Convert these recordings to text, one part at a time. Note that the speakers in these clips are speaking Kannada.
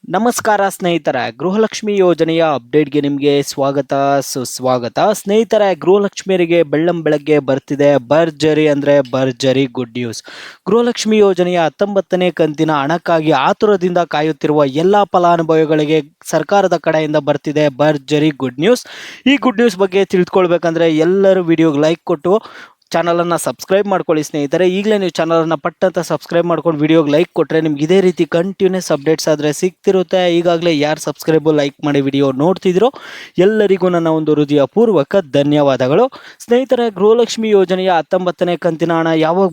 ನಮಸ್ಕಾರ ಸ್ನೇಹಿತರೆ, ಗೃಹಲಕ್ಷ್ಮಿ ಯೋಜನೆಯ ಅಪ್ಡೇಟ್ಗೆ ನಿಮಗೆ ಸ್ವಾಗತ ಸುಸ್ವಾಗತ. ಸ್ನೇಹಿತರೆ, ಗೃಹಲಕ್ಷ್ಮಿಯರಿಗೆ ಬೆಳ್ಳಂ ಬೆಳಗ್ಗೆ ಬರ್ತಿದೆ ಭರ್ಜರಿ ಅಂದರೆ ಭರ್ಜರಿ ಗುಡ್ ನ್ಯೂಸ್. ಗೃಹಲಕ್ಷ್ಮಿ ಯೋಜನೆಯ 19ನೇ ಕಂತಿನ ಹಣಕ್ಕಾಗಿ ಆತುರದಿಂದ ಕಾಯುತ್ತಿರುವ ಎಲ್ಲ ಫಲಾನುಭವಿಗಳಿಗೆ ಸರ್ಕಾರದ ಕಡೆಯಿಂದ ಬರ್ತಿದೆ ಭರ್ಜರಿ ಗುಡ್ ನ್ಯೂಸ್. ಈ ಗುಡ್ ನ್ಯೂಸ್ ಬಗ್ಗೆ ತಿಳ್ಕೊಳ್ಬೇಕಂದ್ರೆ ಎಲ್ಲರೂ ವಿಡಿಯೋಗೆ ಲೈಕ್ ಕೊಟ್ಟು ಚಾನಲನ್ನು ಸಬ್ಸ್ಕ್ರೈಬ್ ಮಾಡ್ಕೊಳ್ಳಿ ಸ್ನೇಹಿತರೆ. ಈಗಲೇ ನೀವು ಚಾನಲನ್ನು ಪಟ್ಟಂತ ಸಬ್ಸ್ಕ್ರೈಬ್ ಮಾಡ್ಕೊಂಡು ವಿಡಿಯೋಗೆ ಲೈಕ್ ಕೊಟ್ಟರೆ ನಿಮ್ಗೆ ಇದೇ ರೀತಿ ಕಂಟಿನ್ಯೂಸ್ ಅಪ್ಡೇಟ್ಸ್ ಆದರೆ ಸಿಗ್ತಿರುತ್ತೆ. ಈಗಾಗಲೇ ಯಾರು ಸಬ್ಸ್ಕ್ರೈಬು ಲೈಕ್ ಮಾಡಿ ವಿಡಿಯೋ ನೋಡ್ತಿದ್ರು ಎಲ್ಲರಿಗೂ ನನ್ನ ಒಂದು ಹೃದಯಪೂರ್ವಕ ಧನ್ಯವಾದಗಳು. ಸ್ನೇಹಿತರೆ, ಗೃಹಲಕ್ಷ್ಮಿ ಯೋಜನೆಯ 19ನೇ ಕಂತಿನ ಹಣ ಯಾವಾಗ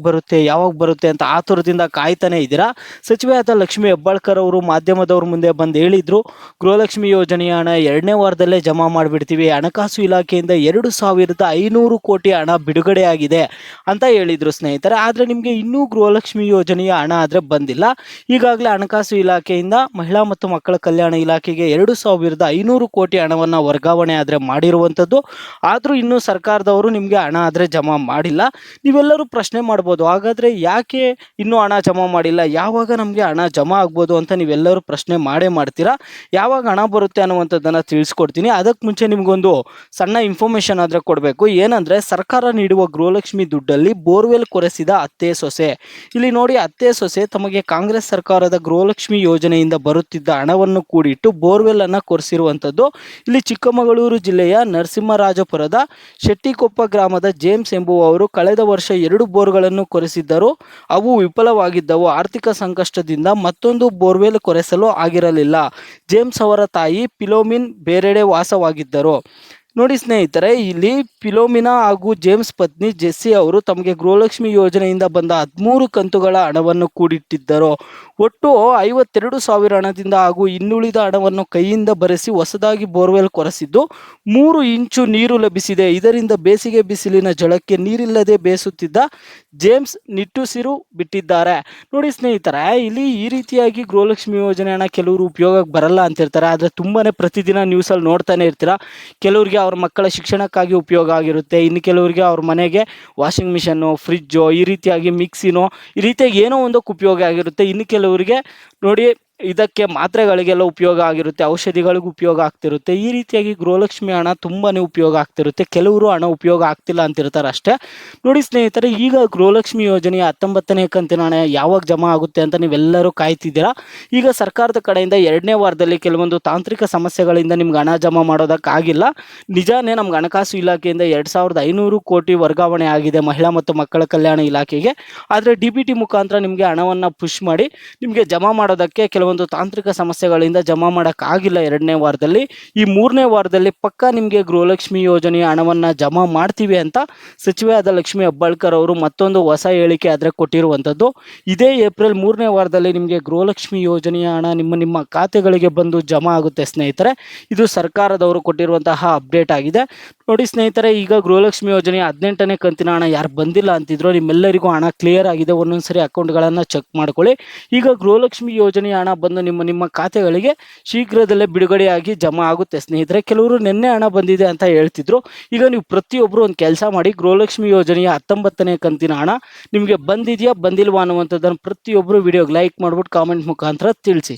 ಬರುತ್ತೆ ಅಂತ ಆತುರದಿಂದ ಕಾಯ್ತಾನೆ ಇದ್ದೀರಾ. ಸಚಿವೆ ಆದ ಲಕ್ಷ್ಮಿ ಹೆಬ್ಬಾಳ್ಕರ್ ಅವರು ಮಾಧ್ಯಮದವ್ರ ಮುಂದೆ ಬಂದು ಹೇಳಿದ್ರು, ಗೃಹಲಕ್ಷ್ಮಿ ಯೋಜನೆಯ ಹಣ 2ನೇ ವಾರದಲ್ಲೇ ಜಮಾ ಮಾಡಿಬಿಡ್ತೀವಿ. ಹಣಕಾಸು ಇಲಾಖೆಯಿಂದ 2,500 ಕೋಟಿ ಹಣ ಬಿಡುಗಡೆ ಆಗಿದೆ ಅಂತ ಹೇಳಿದ್ರು ಸ್ನೇಹಿತರೆ. ಆದ್ರೆ ನಿಮಗೆ ಇನ್ನೂ ಗೃಹಲಕ್ಷ್ಮಿ ಯೋಜನೆಯ ಹಣ ಆದ್ರೆ ಬಂದಿಲ್ಲ. ಈಗಾಗಲೇ ಹಣಕಾಸು ಇಲಾಖೆಯಿಂದ ಮಹಿಳಾ ಮತ್ತು ಮಕ್ಕಳ ಕಲ್ಯಾಣ ಇಲಾಖೆಗೆ 2,500 ಕೋಟಿ ಹಣವನ್ನ ವರ್ಗಾವಣೆ ಆದ್ರೆ ಮಾಡಿರುವಂತದ್ದು. ಆದ್ರೂ ಇನ್ನೂ ಸರ್ಕಾರದವರು ನಿಮ್ಗೆ ಹಣ ಆದ್ರೆ ಜಮಾ ಮಾಡಿಲ್ಲ. ನೀವೆಲ್ಲರೂ ಪ್ರಶ್ನೆ ಮಾಡ್ಬೋದು, ಹಾಗಾದ್ರೆ ಯಾಕೆ ಇನ್ನೂ ಹಣ ಜಮಾ ಮಾಡಿಲ್ಲ, ಯಾವಾಗ ನಮ್ಗೆ ಹಣ ಜಮಾ ಆಗ್ಬೋದು ಅಂತ ನೀವೆಲ್ಲರೂ ಪ್ರಶ್ನೆ ಮಾಡೇ ಮಾಡ್ತೀರಾ. ಯಾವಾಗ ಹಣ ಬರುತ್ತೆ ಅನ್ನುವಂಥದ್ದನ್ನ ತಿಳಿಸ್ಕೊಡ್ತೀನಿ. ಅದಕ್ಕೆ ಮುಂಚೆ ನಿಮ್ಗೊಂದು ಸಣ್ಣ ಇನ್ಫಾರ್ಮೇಶನ್ ಆದ್ರೆ ಕೊಡಬೇಕು. ಏನಂದ್ರೆ, ಸರ್ಕಾರ ನೀಡುವ ಗೃಹಲಕ್ಷ್ಮಿ ದುಡ್ಡಲ್ಲಿ ಬೋರ್ವೆಲ್ ಕೊರೆಸಿದ ಅತ್ತೆ ಸೊಸೆ, ಇಲ್ಲಿ ನೋಡಿ, ಅತ್ತೆ ಸೊಸೆ ತಮಗೆ ಕಾಂಗ್ರೆಸ್ ಸರ್ಕಾರದ ಗೃಹಲಕ್ಷ್ಮಿ ಯೋಜನೆಯಿಂದ ಬರುತ್ತಿದ್ದ ಹಣವನ್ನು ಕೂಡಿಟ್ಟು ಬೋರ್ವೆಲ್ ಅನ್ನ ಕೊರೆಸಿರುವಂತದ್ದು. ಇಲ್ಲಿ ಚಿಕ್ಕಮಗಳೂರು ಜಿಲ್ಲೆಯ ನರಸಿಂಹರಾಜಪುರದ ಶೆಟ್ಟಿಕೊಪ್ಪ ಗ್ರಾಮದ ಜೇಮ್ಸ್ ಎಂಬುವವರು ಕಳೆದ ವರ್ಷ 2 ಬೋರ್ಗಳನ್ನು ಕೊರೆಸಿದ್ದರು. ಅವು ವಿಫಲವಾಗಿದ್ದವು. ಆರ್ಥಿಕ ಸಂಕಷ್ಟದಿಂದ ಮತ್ತೊಂದು ಬೋರ್ವೆಲ್ ಕೊರೆಸಲು ಆಗಿರಲಿಲ್ಲ. ಜೇಮ್ಸ್ ಅವರ ತಾಯಿ ಫಿಲೋಮಿನ್ ಬೇರೆಡೆ ವಾಸವಾಗಿದ್ದರು. ನೋಡಿ ಸ್ನೇಹಿತರೆ, ಇಲ್ಲಿ ಫಿಲೋಮಿನಾ ಹಾಗೂ ಜೇಮ್ಸ್ ಪತ್ನಿ ಜೆಸ್ಸಿ ಅವರು ತಮಗೆ ಗೃಹಲಕ್ಷ್ಮಿ ಯೋಜನೆಯಿಂದ ಬಂದ 13 ಕಂತುಗಳ ಹಣವನ್ನು ಕೂಡಿಟ್ಟಿದ್ದರು. ಒಟ್ಟು 52,000 ಹಣದಿಂದ ಹಾಗೂ ಇನ್ನುಳಿದ ಹಣವನ್ನು ಕೈಯಿಂದ ಬರೆಸಿ ಹೊಸದಾಗಿ ಬೋರ್ವೆಲ್ ಕೊರೆಸಿದ್ದು 3 ಇಂಚು ನೀರು ಲಭಿಸಿದೆ. ಇದರಿಂದ ಬೇಸಿಗೆ ಬಿಸಿಲಿನ ಝಳಕ್ಕೆ ನೀರಿಲ್ಲದೆ ಬೇಸುತ್ತಿದ್ದ ಜೇಮ್ಸ್ ನಿಟ್ಟುಸಿರು ಬಿಟ್ಟಿದ್ದಾರೆ. ನೋಡಿ ಸ್ನೇಹಿತರೆ, ಇಲ್ಲಿ ಈ ರೀತಿಯಾಗಿ ಗೃಹಲಕ್ಷ್ಮಿ ಯೋಜನೆ ಹಣ ಕೆಲವರು ಉಪಯೋಗಕ್ಕೆ ಬರಲ್ಲ ಅಂತಿರ್ತಾರೆ. ಆದರೆ ತುಂಬಾನೇ ಪ್ರತಿದಿನ ನ್ಯೂಸಲ್ಲಿ ನೋಡ್ತಾನೆ ಇರ್ತೀರಾ. ಕೆಲವರಿಗೆ ಅವ್ರ ಮಕ್ಕಳ ಶಿಕ್ಷಣಕ್ಕಾಗಿ ಉಪಯೋಗ ಆಗಿರುತ್ತೆ, ಇನ್ನು ಕೆಲವರಿಗೆ ಅವ್ರ ಮನೆಗೆ ವಾಷಿಂಗ್ ಮಿಷನ್ನು, ಫ್ರಿಜ್ಜು, ಈ ರೀತಿಯಾಗಿ ಮಿಕ್ಸಿನೋ, ಈ ರೀತಿಯಾಗಿ ಏನೋ ಒಂದಕ್ಕೆ ಉಪಯೋಗ ಆಗಿರುತ್ತೆ. ಇನ್ನು ಕೆಲವರಿಗೆ ನೋಡಿ ಇದಕ್ಕೆ ಮಾತ್ರೆಗಳಿಗೆಲ್ಲ ಉಪಯೋಗ ಆಗಿರುತ್ತೆ, ಔಷಧಿಗಳಿಗೂ ಉಪಯೋಗ ಆಗ್ತಿರುತ್ತೆ. ಈ ರೀತಿಯಾಗಿ ಗೃಹಲಕ್ಷ್ಮಿ ಹಣ ತುಂಬಾನೇ ಉಪಯೋಗ ಆಗ್ತಿರುತ್ತೆ. ಕೆಲವರು ಹಣ ಉಪಯೋಗ ಆಗ್ತಿಲ್ಲ ಅಂತಿರ್ತಾರೆ ಅಷ್ಟೇ. ನೋಡಿ ಸ್ನೇಹಿತರೆ, ಈಗ ಗೃಹಲಕ್ಷ್ಮಿ ಯೋಜನೆಯ 19ನೇ ಕಂತಿನ ಹಣ ಯಾವಾಗ ಜಮಾ ಆಗುತ್ತೆ ಅಂತ ನೀವೆಲ್ಲರೂ ಕಾಯ್ತಿದ್ದೀರಾ. ಈಗ ಸರ್ಕಾರದ ಕಡೆಯಿಂದ 2ನೇ ವಾರದಲ್ಲಿ ಕೆಲವೊಂದು ತಾಂತ್ರಿಕ ಸಮಸ್ಯೆಗಳಿಂದ ನಿಮ್ಗೆ ಹಣ ಜಮಾ ಮಾಡೋದಕ್ಕಾಗಿಲ್ಲ. ನಿಜಾನೇ, ನಮ್ಗೆ ಹಣಕಾಸು ಇಲಾಖೆಯಿಂದ 2,500 ಕೋಟಿ ವರ್ಗಾವಣೆ ಆಗಿದೆ ಮಹಿಳಾ ಮತ್ತು ಮಕ್ಕಳ ಕಲ್ಯಾಣ ಇಲಾಖೆಗೆ. ಆದರೆ DBT ಮುಖಾಂತರ ನಿಮಗೆ ಹಣವನ್ನು ಪುಷ್ ಮಾಡಿ ನಿಮಗೆ ಜಮಾ ಮಾಡೋದಕ್ಕೆ ಕೆಲವೊಂದು ತಾಂತ್ರಿಕ ಸಮಸ್ಯೆಗಳಿಂದ ಜಮಾ ಮಾಡೋಕ್ಕಾಗಿಲ್ಲ 2ನೇ ವಾರದಲ್ಲಿ. ಈ 3ನೇ ವಾರದಲ್ಲಿ ಪಕ್ಕ ನಿಮಗೆ ಗೃಹಲಕ್ಷ್ಮಿ ಯೋಜನೆಯ ಹಣವನ್ನು ಜಮಾ ಮಾಡ್ತೀವಿ ಅಂತ ಸಚಿವೆ ಆದ ಲಕ್ಷ್ಮಿ ಹೆಬ್ಬಾಳ್ಕರ್ ಅವರು ಮತ್ತೊಂದು ಹೊಸ ಹೇಳಿಕೆ ಆದರೆ ಕೊಟ್ಟಿರುವಂಥದ್ದು. ಇದೇ ಏಪ್ರಿಲ್ 3ನೇ ವಾರದಲ್ಲಿ ನಿಮಗೆ ಗೃಹಲಕ್ಷ್ಮಿ ಯೋಜನೆಯ ಹಣ ನಿಮ್ಮ ಖಾತೆಗಳಿಗೆ ಬಂದು ಜಮಾ ಆಗುತ್ತೆ ಸ್ನೇಹಿತರೆ. ಇದು ಸರ್ಕಾರದವರು ಕೊಟ್ಟಿರುವಂತಹ ಅಪ್ಡೇಟ್ ಆಗಿದೆ. ನೋಡಿ ಸ್ನೇಹಿತರೆ, ಈಗ ಗೃಹಲಕ್ಷ್ಮಿ ಯೋಜನೆಯ 18ನೇ ಕಂತಿನ ಹಣ ಯಾರು ಬಂದಿಲ್ಲ ಅಂತಿದ್ರು ನಿಮ್ಮೆಲ್ಲರಿಗೂ ಹಣ ಕ್ಲಿಯರ್ ಆಗಿದೆ. ಒಂದೊಂದ್ಸರಿ ಅಕೌಂಟ್ಗಳನ್ನು ಚೆಕ್ ಮಾಡ್ಕೊಳ್ಳಿ. ಈಗ ಗೃಹಲಕ್ಷ್ಮಿ ಯೋಜನೆಯ ಹಣ ಬಂದು ನಿಮ್ಮ ಖಾತೆಗಳಿಗೆ ಶೀಘ್ರದಲ್ಲೇ ಬಿಡುಗಡೆಯಾಗಿ ಜಮಾ ಆಗುತ್ತೆ ಸ್ನೇಹಿತರೆ. ಕೆಲವರು ನಿನ್ನೆ ಹಣ ಬಂದಿದೆ ಅಂತ ಹೇಳ್ತಿದ್ರು. ಈಗ ನೀವು ಪ್ರತಿಯೊಬ್ಬರು ಒಂದು ಕೆಲಸ ಮಾಡಿ, ಗೃಹಲಕ್ಷ್ಮಿ ಯೋಜನೆಯ 19ನೇ ಕಂತಿನ ಹಣ ನಿಮಗೆ ಬಂದಿದೆಯಾ ಬಂದಿಲ್ವಾ ಅನ್ನುವಂಥದ್ದನ್ನು ಪ್ರತಿಯೊಬ್ಬರು ವಿಡಿಯೋಗೆ ಲೈಕ್ ಮಾಡ್ಬಿಟ್ಟು ಕಾಮೆಂಟ್ ಮುಖಾಂತರ ತಿಳಿಸಿ.